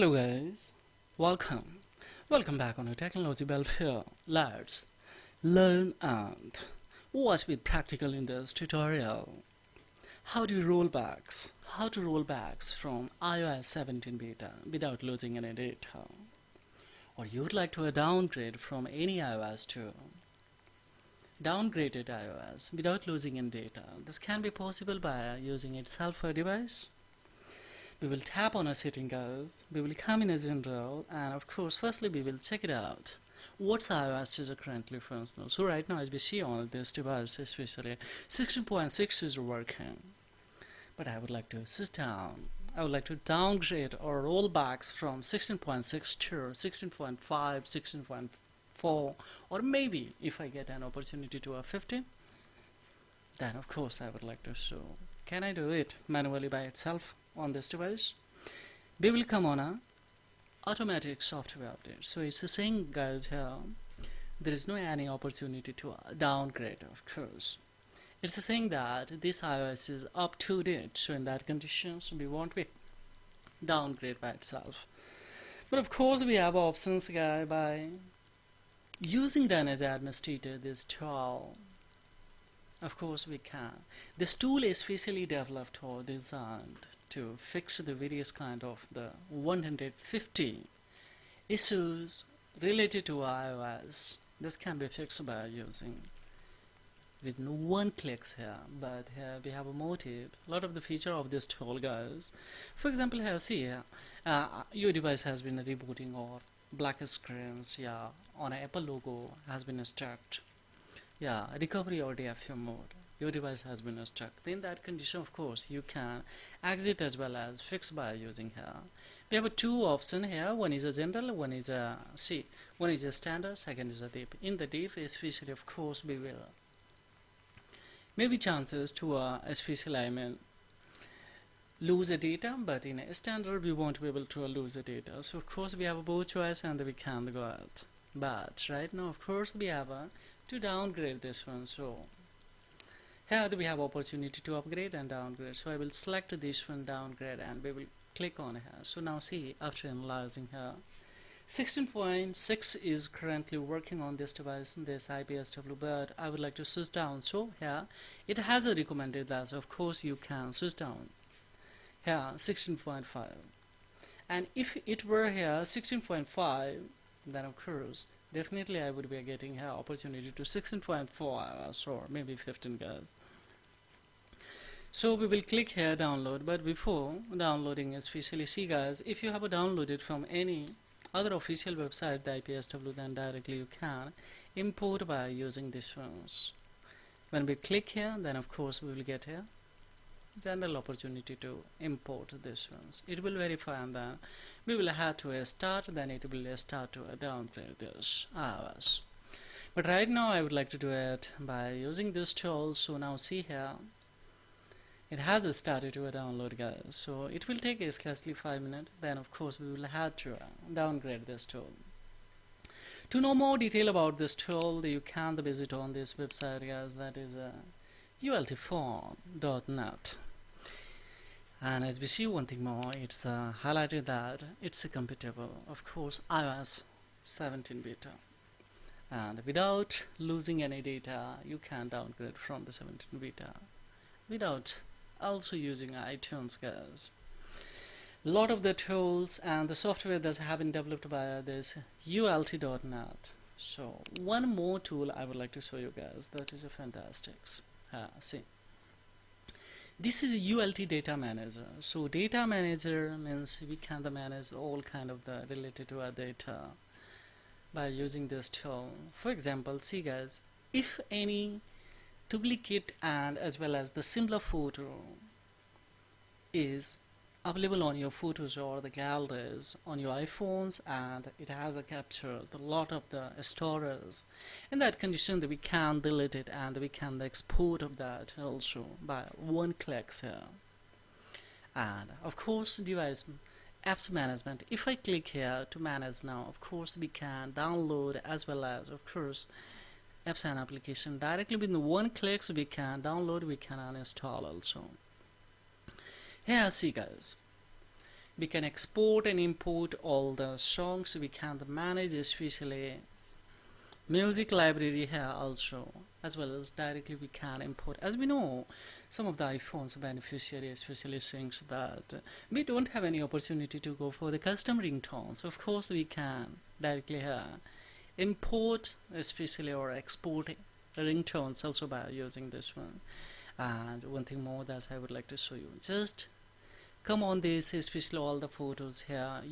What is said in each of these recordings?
Hello guys, welcome back on a technology welfare. Let's learn and watch with practical in this tutorial. How to roll backs from iOS 17 beta without losing any data. Or you'd like to downgrade from any iOS to downgraded iOS without losing any data. This can be possible by using itself for a device. We will tap on a setting guys, we will come in a general, and of course firstly we will check it out. What's iOS is currently functional. So right now as we see on this device, especially 16.6 is working. But I would like to sit down. I would like to downgrade or roll backs from 16.6 to 16.5, 16.4, or maybe if I get an opportunity to a 15, then of course I would like to show. Can I do it manually by itself on this device? We will come on a automatic software update. So it's saying guys here there is no any opportunity to downgrade, of course. It's saying that this iOS is up to date, so in that conditions we won't be downgrade by itself. But of course we have options guys by using Run as administrator this tool. Of course we can. This tool is specially developed or designed to fix the various kind of the 150 issues related to iOS. This can be fixed by using with one clicks here, but here we have a motive. A lot of the feature of this tool guys. For example here see here, your device has been rebooting or black screens, yeah, on an Apple logo has been stuck. Yeah, recovery or DFU mode. Your device has been stuck. In that condition, of course, you can exit as well as fix by using here. We have two options here. One is a general, one is a one is a standard, second is a deep. In the deep, especially, of course, we will maybe chances to especially lose the data, but in a standard we won't be able to lose the data. So of course we have both choice and we can go out. But right now, of course, we have to downgrade this one. So here we have opportunity to upgrade and downgrade. So I will select this one downgrade and we will click on here. So now see, after analyzing here, 16.6 is currently working on this device, this IPSW, but I would like to switch down. So here it has a recommended that of course you can switch down here 16.5, and if it were here 16.5, then of course definitely I would be getting here opportunity to 16.4 hours or maybe 15 guys. So we will click here download, but before downloading, especially see guys, if you have downloaded from any other official website the IPSW, then directly you can import by using this ones. When we click here, then of course we will get here general opportunity to import this ones. It will verify and then we will have to start, then it will start to downgrade this hours. But right now I would like to do it by using this tool. So now see here it has started to download guys, so it will take scarcely 5 minutes. Then of course we will have to downgrade this tool. To know more detail about this tool, you can visit on this website guys, that is UltFone.net. And as we see one thing more, it's highlighted that it's compatible, of course, iOS 17 beta, and without losing any data you can downgrade from the 17 beta without also using iTunes guys. A lot of the tools and the software that have been developed by this ULT.net. So one more tool I would like to show you guys, that is a fantastic. See, this is a ULT data manager. So data manager means we can manage all kind of the related to our data by using this tool. For example, see guys, if any duplicate and as well as the similar photo is available on your photos or the galleries on your iPhones, and it has a capture a lot of the storage, in that condition that we can delete it and we can export of that also by one click here. And of course device apps management, if I click here to manage now, of course we can download as well as of course apps and application directly within one click. So we can download, we can uninstall also. Here see guys, We can export and import all the songs. We can manage especially music library here also, as well as directly we can import. As we know, some of the iPhones beneficiary especially things that we don't have any opportunity to go for the custom ringtones. Of course we can directly here import especially or export ringtones also by using this one. And one thing more that I would like to show you, just come on this, especially all the photos here,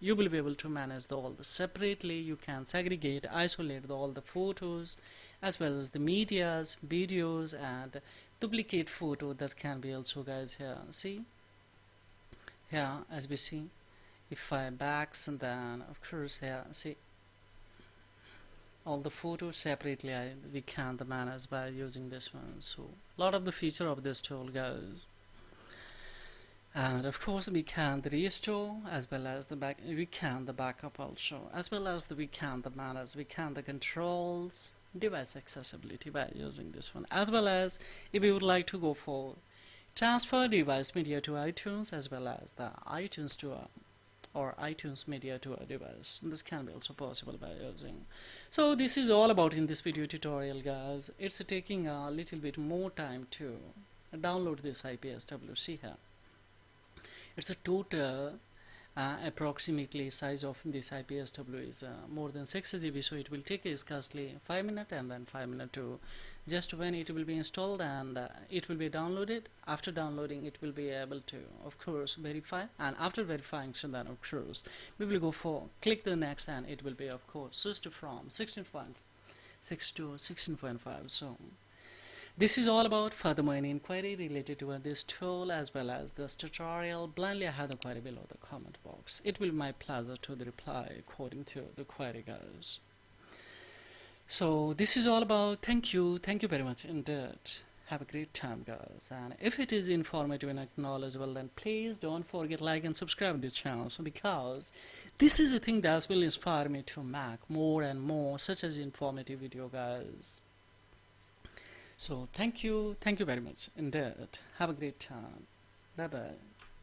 you will be able to manage all the separately. You can segregate, isolate all the photos as well as the medias, videos, and duplicate photo. That can be also, guys, here. See here, as we see, if I backs, and then of course here, see all the photos separately. We can manage by using this one. So a lot of the feature of this tool, guys. And of course we can the restore as well as the backup also, as well as we can the manage, we can the controls device accessibility by using this one, as well as if you would like to go for transfer device media to iTunes, as well as the iTunes to or iTunes media to a device. This can be also possible by using. So this is all about in this video tutorial, guys. It's taking a little bit more time to download this IPSWC here. It's a total approximately size of this IPSW is more than 6 GB, so it will take is costly 5 minutes, and then 5 minutes to just when it will be installed, and it will be downloaded. After downloading, it will be able to of course verify, and after verifying, so then of course we will go for click the next, and it will be of course switched from 16.6 to 16.5. so this is all about. Furthermore, any inquiry related to this tool as well as this tutorial, blindly I have the query below the comment box. It will be my pleasure to the reply according to the query, guys. So this is all about. Thank you very much indeed. Have a great time, guys. And if it is informative and knowledgeable, then please don't forget like and subscribe this channel, so because this is a thing that will inspire me to make more and more such as informative video, guys. So thank you very much indeed. Have a great time. Bye bye.